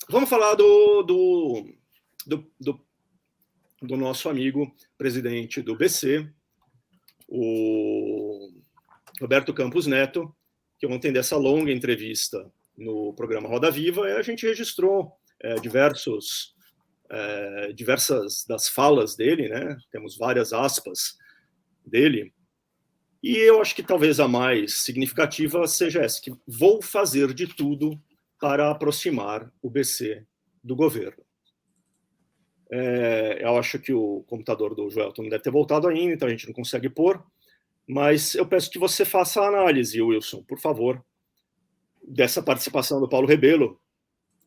Vamos falar do nosso amigo presidente do BC, o Roberto Campos Neto, que ontem, dessa longa entrevista no programa Roda Viva, a gente registrou diversas das falas dele, né? Temos várias aspas dele, e eu acho que talvez a mais significativa seja essa, que vou fazer de tudo para aproximar o BC do governo. Eu acho que o computador do Joelton não deve ter voltado ainda, então a gente não consegue pôr, mas eu peço que você faça a análise, Wilson, por favor, dessa participação do Paulo Rebelo.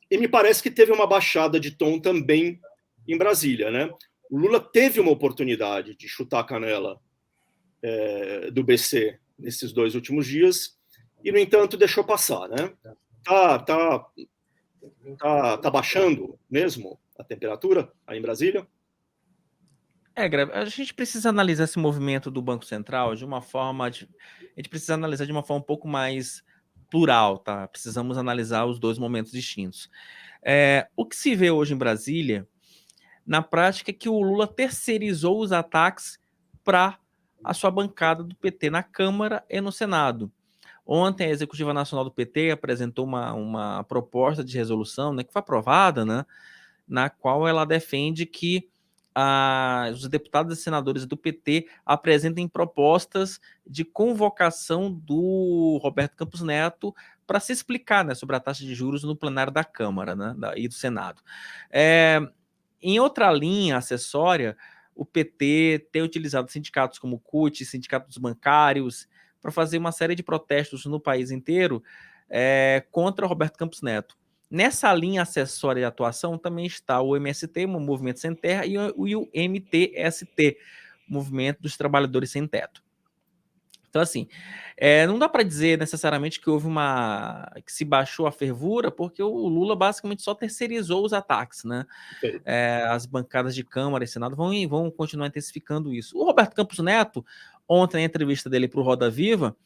E me parece que teve uma baixada de tom também em Brasília, né? O Lula teve uma oportunidade de chutar a canela do BC nesses 2 últimos dias e, no entanto, deixou passar, né? Tá baixando mesmo a temperatura aí em Brasília? Greg, a gente precisa analisar esse movimento do Banco Central de uma forma... A gente precisa analisar de uma forma um pouco mais plural, tá? Precisamos analisar os 2 momentos distintos. O que se vê hoje em Brasília, na prática, é que o Lula terceirizou os ataques para a sua bancada do PT na Câmara e no Senado. Ontem, a Executiva Nacional do PT apresentou uma proposta de resolução, né, que foi aprovada, né, na qual ela defende que os deputados e senadores do PT apresentem propostas de convocação do Roberto Campos Neto para se explicar, né, sobre a taxa de juros no plenário da Câmara, né, e do Senado. Em outra linha acessória, o PT tem utilizado sindicatos como o CUT, sindicatos bancários, para fazer uma série de protestos no país inteiro contra o Roberto Campos Neto. Nessa linha acessória de atuação também está o MST, o Movimento Sem Terra, e o MTST, Movimento dos Trabalhadores Sem Teto. Então, assim, não dá para dizer necessariamente que houve que se baixou a fervura, porque o Lula basicamente só terceirizou os ataques, né? As bancadas de Câmara e Senado vão continuar intensificando isso. O Roberto Campos Neto, ontem, na entrevista dele para o Roda Viva,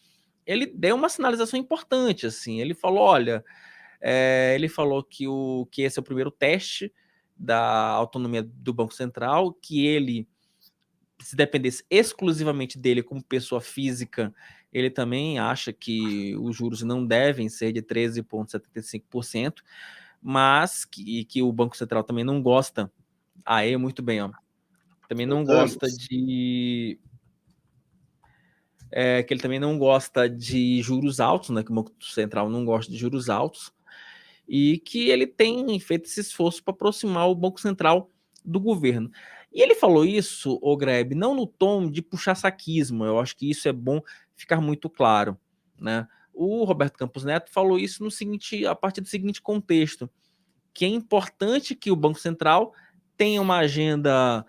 ele deu uma sinalização importante, assim. Ele falou, olha, ele falou que esse é o primeiro teste da autonomia do Banco Central, que ele, se dependesse exclusivamente dele como pessoa física, ele também acha que os juros não devem ser de 13,75%, mas que o Banco Central também não gosta. Muito bem, ó. Também não gosta de... que ele também não gosta de juros altos, né? Que o Banco Central não gosta de juros altos. E que ele tem feito esse esforço para aproximar o Banco Central do governo. E ele falou isso, Greb, não no tom de puxar saquismo, eu acho que isso é bom ficar muito claro, né? O Roberto Campos Neto falou isso a partir do seguinte contexto, que é importante que o Banco Central tenha uma agenda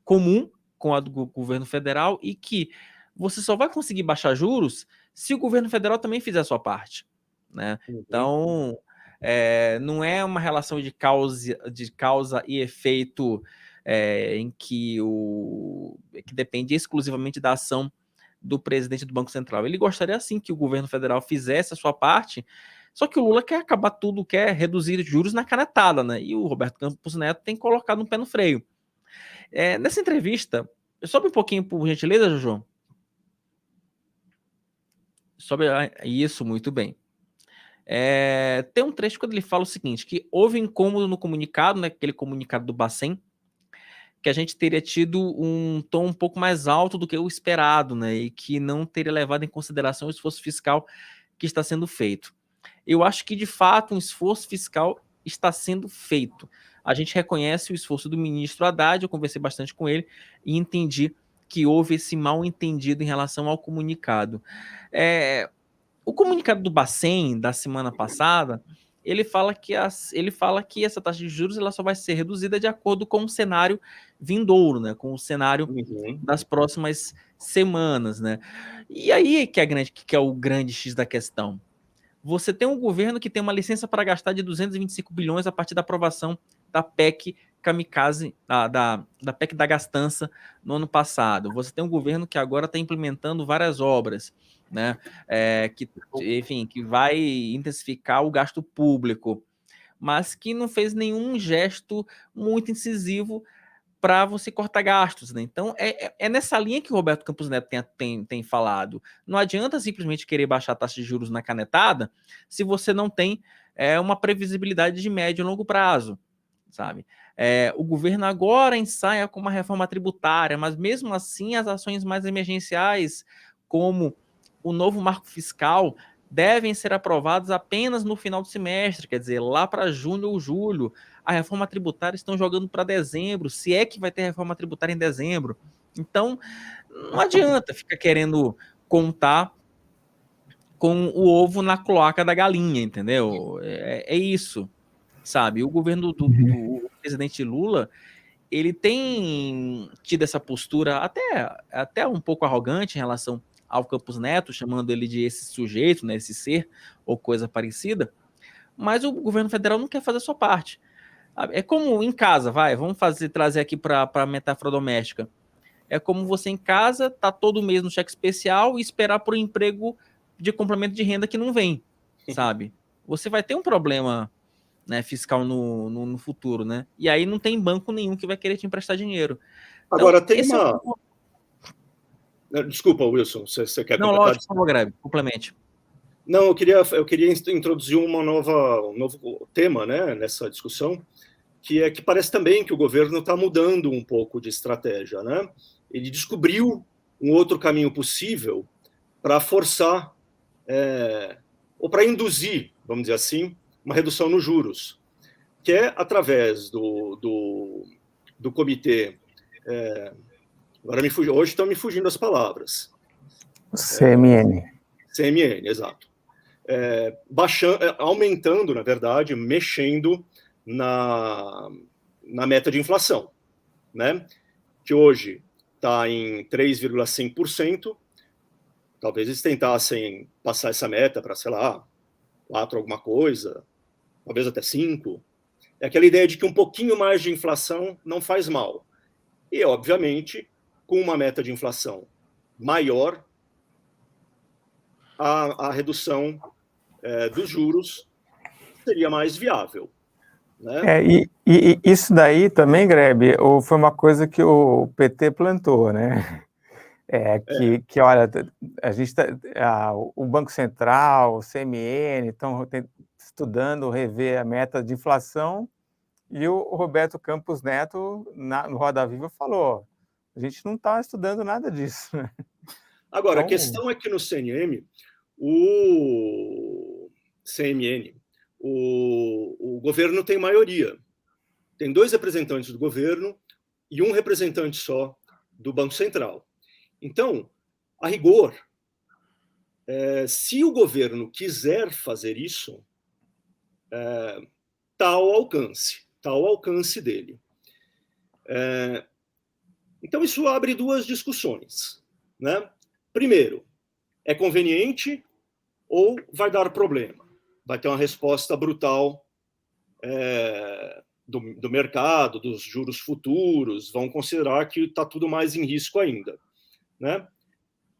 comum com a do governo federal e que você só vai conseguir baixar juros se o governo federal também fizer a sua parte, né? Então, não é uma relação de causa e efeito em que depende exclusivamente da ação do presidente do Banco Central. Ele gostaria, sim, que o governo federal fizesse a sua parte, só que o Lula quer acabar tudo, quer reduzir juros na canetada, né? E o Roberto Campos Neto tem colocado um pé no freio. Nessa entrevista, sobe um pouquinho, por gentileza, Jojo. Sobe isso, muito bem. Tem um trecho quando ele fala o seguinte, que houve incômodo no comunicado, né, aquele comunicado do Bacen, que a gente teria tido um tom um pouco mais alto do que o esperado, né, e que não teria levado em consideração o esforço fiscal que está sendo feito. Eu acho que, de fato, um esforço fiscal está sendo feito. A gente reconhece o esforço do ministro Haddad, eu conversei bastante com ele e entendi que houve esse mal entendido em relação ao comunicado. O comunicado do Bacen, da semana passada, ele fala que essa taxa de juros ela só vai ser reduzida de acordo com o cenário vindouro, né? Com o cenário das próximas semanas, né? E aí que é o grande X da questão. Você tem um governo que tem uma licença para gastar de 225 bilhões a partir da aprovação da PEC kamikaze, da PEC da gastança no ano passado. Você tem um governo que agora está implementando várias obras, né? Que vai intensificar o gasto público. mas que não fez nenhum gesto muito incisivo para você cortar gastos, né? Então, é nessa linha que o Roberto Campos Neto tem falado. Não adianta simplesmente querer baixar a taxa de juros na canetada se você não tem uma previsibilidade de médio e longo prazo, sabe? O governo agora ensaia com uma reforma tributária, mas mesmo assim as ações mais emergenciais, como o novo marco fiscal, devem ser aprovadas apenas no final do semestre, quer dizer, lá para junho ou julho. A reforma tributária estão jogando para dezembro, se é que vai ter reforma tributária em dezembro. Então, não adianta ficar querendo contar com o ovo na cloaca da galinha, entendeu? É isso, sabe? O governo do presidente Lula, ele tem tido essa postura até um pouco arrogante em relação ao Campos Neto, chamando ele de esse sujeito, né, esse ser, ou coisa parecida, mas o governo federal não quer fazer a sua parte. É como em casa, vamos trazer aqui para a metáfora doméstica. É como você em casa, tá todo mês no cheque especial e esperar por um emprego de complemento de renda que não vem, sabe? Você vai ter um problema, né, fiscal no futuro, né? E aí não tem banco nenhum que vai querer te emprestar dinheiro. Então, Agora, tem uma... Desculpa, Wilson, você quer não, completar? lógico, por favor, Grebe, complemente. Não, eu queria introduzir um novo tema, né, nessa discussão, que é que parece também que o governo está mudando um pouco de estratégia, né? Ele descobriu um outro caminho possível para forçar, ou para induzir, vamos dizer assim, uma redução nos juros, que é através do comitê... agora hoje estão me fugindo as palavras. CMN. CMN, exato. Aumentando, na verdade, mexendo na meta de inflação, né? Que hoje está em 3,5%. Talvez eles tentassem passar essa meta para, sei lá, 4 alguma coisa, talvez até 5. É aquela ideia de que um pouquinho mais de inflação não faz mal. E, obviamente, com uma meta de inflação maior, a redução dos juros seria mais viável. Né? E isso daí também, Grebe, foi uma coisa que o PT plantou, né? Que olha, a gente o Banco Central, o CMN estão estudando rever a meta de inflação, e o Roberto Campos Neto, no Roda Viva, falou: a gente não está estudando nada disso. Né? Agora, a questão é que no CMN, o governo tem maioria. Tem 2 representantes do governo e um representante só do Banco Central. Então, a rigor, se o governo quiser fazer isso, está ao alcance dele. Então, isso abre 2 discussões. Né? Primeiro, é conveniente ou vai dar problema? Vai ter uma resposta brutal do mercado, dos juros futuros, vão considerar que está tudo mais em risco ainda. Né?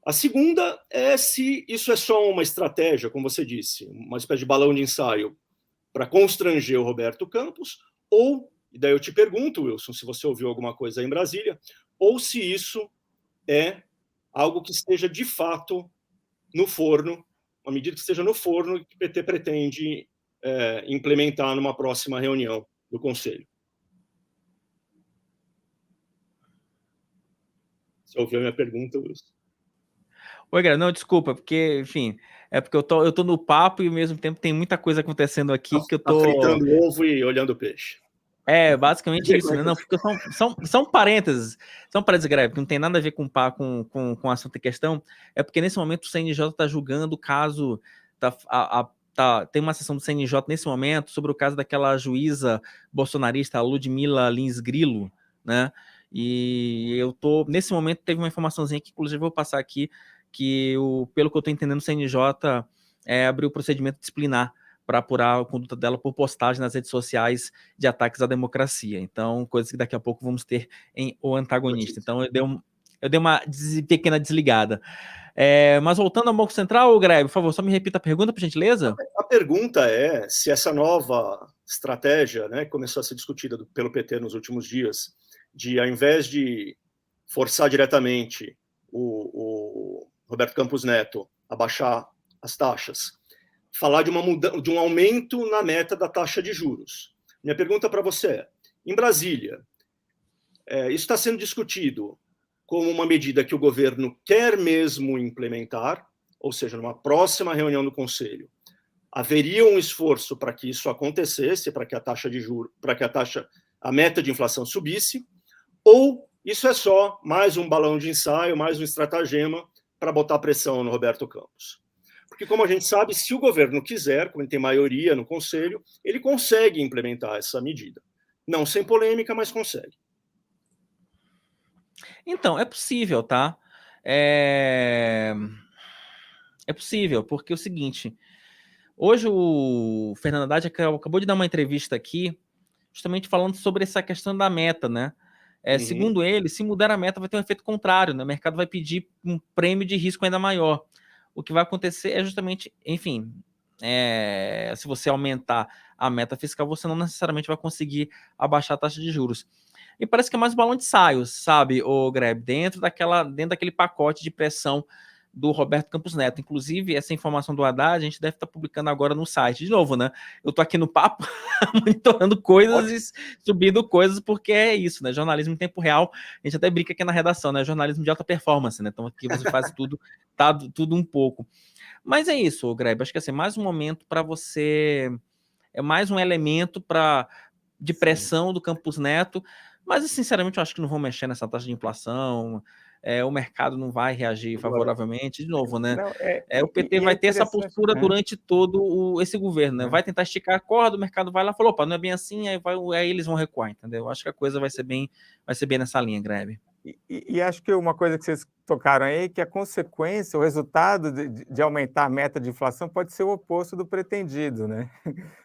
A segunda é se isso é só uma estratégia, como você disse, uma espécie de balão de ensaio para constranger o Roberto Campos, ou, e daí eu te pergunto, Wilson, se você ouviu alguma coisa aí em Brasília, ou se isso é algo que esteja de fato no forno, uma medida que esteja no forno que o PT pretende implementar numa próxima reunião do Conselho. Você ouviu a minha pergunta, Wilson? Oi, Gra, não, desculpa, porque, enfim, é porque eu tô no papo e ao mesmo tempo tem muita coisa acontecendo aqui que eu tô... fritando ovo e olhando o peixe. Basicamente isso, né? Não, porque são parênteses, Greve, que não tem nada a ver com o assunto em questão, é porque nesse momento o CNJ está julgando o caso, tem uma sessão do CNJ nesse momento sobre o caso daquela juíza bolsonarista, Ludmila Lins Grilo, né? E nesse momento teve uma informaçãozinha que inclusive eu vou passar aqui, que pelo que eu estou entendendo, o CNJ abriu o procedimento disciplinar para apurar a conduta dela por postagem nas redes sociais de ataques à democracia. Então, coisas que daqui a pouco vamos ter em O Antagonista. Então, Eu dei uma pequena desligada. Mas voltando ao Banco Central, Greg, por favor, só me repita a pergunta, por gentileza. A pergunta é se essa nova estratégia, né, que começou a ser discutida pelo PT nos últimos dias, de, ao invés de forçar diretamente o Roberto Campos Neto a baixar as taxas, falar de um aumento na meta da taxa de juros. Minha pergunta para você é, em Brasília, isso está sendo discutido como uma medida que o governo quer mesmo implementar, ou seja, numa próxima reunião do Conselho, haveria um esforço para que isso acontecesse, para que a taxa de juros, para que a meta de inflação subisse, ou isso é só mais um balão de ensaio, mais um estratagema para botar pressão no Roberto Campos? Porque, como a gente sabe, se o governo quiser, como ele tem maioria no Conselho, ele consegue implementar essa medida. Não sem polêmica, mas consegue. Então, é possível, tá? É possível, porque é o seguinte, hoje o Fernando Haddad acabou de dar uma entrevista aqui, justamente falando sobre essa questão da meta, né? Segundo ele, se mudar a meta vai ter um efeito contrário, né? O mercado vai pedir um prêmio de risco ainda maior. O que vai acontecer é justamente, enfim, se você aumentar a meta fiscal, você não necessariamente vai conseguir abaixar a taxa de juros. E parece que é mais um balão de ensaios, sabe, o Greb, dentro daquele pacote de pressão do Roberto Campos Neto. Inclusive, essa informação do Haddad, a gente deve estar publicando agora no site. De novo, né? Eu tô aqui no papo, monitorando coisas e subindo coisas, porque é isso, né? Jornalismo em tempo real. A gente até brinca aqui na redação, né? Jornalismo de alta performance, né? Então aqui você faz tudo, tá tudo um pouco. Mas é isso, Greb. Acho que assim, mais um momento para você... É mais um elemento de pressão do Campos Neto. Mas, sinceramente, eu acho que não vão mexer nessa taxa de inflação, o mercado não vai reagir favoravelmente, de novo, né? Não, O PT vai ter essa postura durante todo esse governo, né? Vai tentar esticar a corda, o mercado vai lá e falou, opa, não é bem assim, aí eles vão recuar, entendeu? Eu acho que a coisa vai ser bem nessa linha, Grebe. E acho que uma coisa que vocês tocaram aí, que a consequência, o resultado de aumentar a meta de inflação pode ser o oposto do pretendido, né?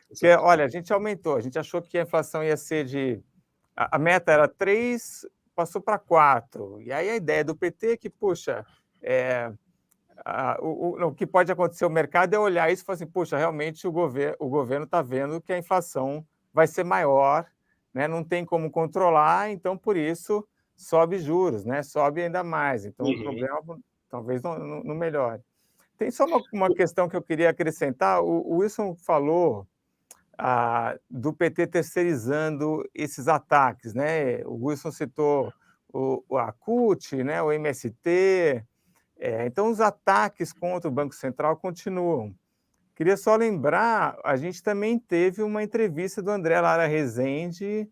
Porque, olha, a gente aumentou, a gente achou que a inflação ia ser a meta era 3, passou para 4. E aí a ideia do PT é que, puxa, o que pode acontecer no mercado é olhar isso e falar assim, puxa, realmente o governo está vendo que a inflação vai ser maior, né? Não tem como controlar, então por isso sobe juros, né? Sobe ainda mais. Então o problema talvez não melhore. Tem só uma questão que eu queria acrescentar. O Wilson falou do PT terceirizando esses ataques, né? O Wilson citou a CUT, né? O MST. Então, os ataques contra o Banco Central continuam. Queria só lembrar, a gente também teve uma entrevista do André Lara Rezende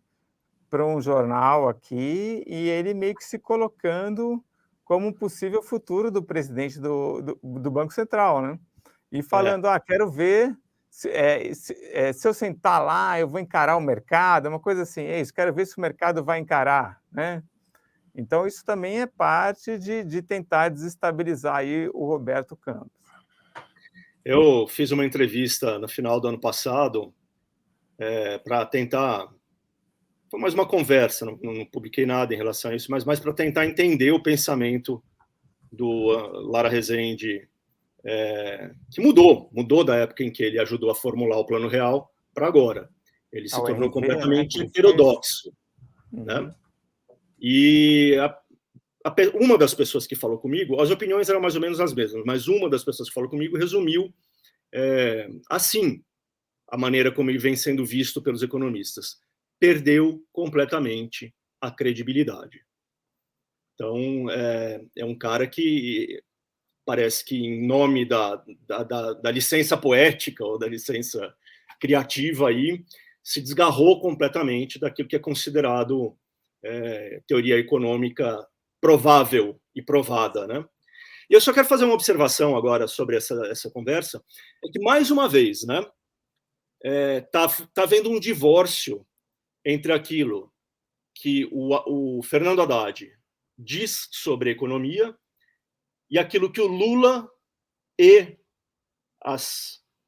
para um jornal aqui, e ele meio que se colocando como um possível futuro do presidente do Banco Central, né? E falando, quero ver... Se eu sentar lá, eu vou encarar o mercado, uma coisa assim, quero ver se o mercado vai encarar, né? Então, isso também é parte de tentar desestabilizar aí o Roberto Campos. Eu fiz uma entrevista no final do ano passado para tentar... Foi mais uma conversa, não publiquei nada em relação a isso, mas mais para tentar entender o pensamento do Lara Rezende, que mudou da época em que ele ajudou a formular o Plano Real para agora. Ele se tornou completamente heterodoxo. Né? E uma das pessoas que falou comigo, as opiniões eram mais ou menos as mesmas, mas uma das pessoas que falou comigo resumiu assim a maneira como ele vem sendo visto pelos economistas. Perdeu completamente a credibilidade. Então, é um cara que parece que, em nome da licença poética ou da licença criativa, aí, se desgarrou completamente daquilo que é considerado teoria econômica provável e provada, né? E eu só quero fazer uma observação agora sobre essa conversa, é que, mais uma vez, né, tá havendo um divórcio entre aquilo que o Fernando Haddad diz sobre economia e aquilo que o Lula e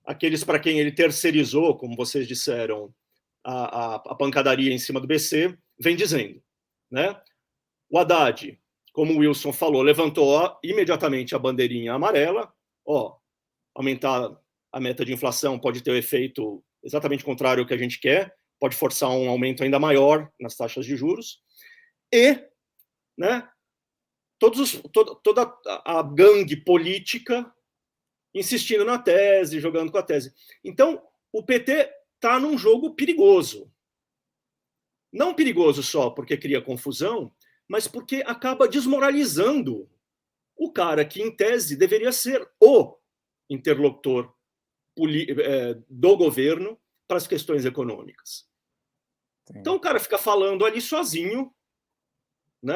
aqueles para quem ele terceirizou, como vocês disseram, a pancadaria em cima do BC, vem dizendo. Né? O Haddad como o Wilson falou, levantou imediatamente a bandeirinha amarela, aumentar a meta de inflação pode ter o efeito exatamente contrário ao que a gente quer, pode forçar um aumento ainda maior nas taxas de juros, e, né, toda a gangue política insistindo na tese, jogando com a tese. Então, o PT está num jogo perigoso. Não perigoso só porque cria confusão, mas porque acaba desmoralizando o cara que, em tese, deveria ser o interlocutor do governo para as questões econômicas. Sim. Então o cara fica falando ali sozinho, né,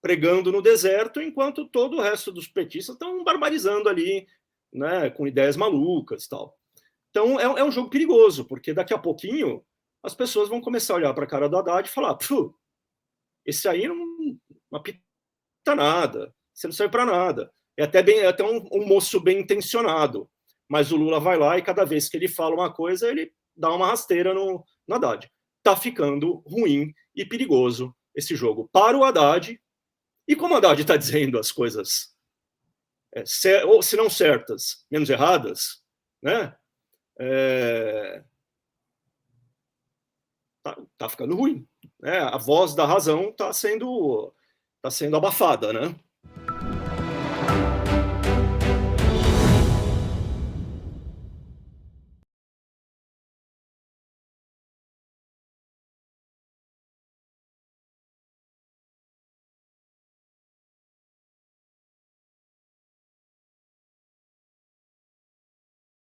pregando no deserto, enquanto todo o resto dos petistas estão barbarizando ali, né, com ideias malucas e tal. Então é um jogo perigoso, porque daqui a pouquinho as pessoas vão começar a olhar para a cara do Haddad e falar: esse aí não apita nada, você não serve para nada. É até um moço bem intencionado, mas o Lula vai lá e cada vez que ele fala uma coisa, ele dá uma rasteira no Haddad. Tá ficando ruim e perigoso esse jogo para o Haddad. E como o Haddad está dizendo as coisas, ou se não certas, menos erradas, né? Tá ficando ruim, né? A voz da razão tá sendo abafada, né?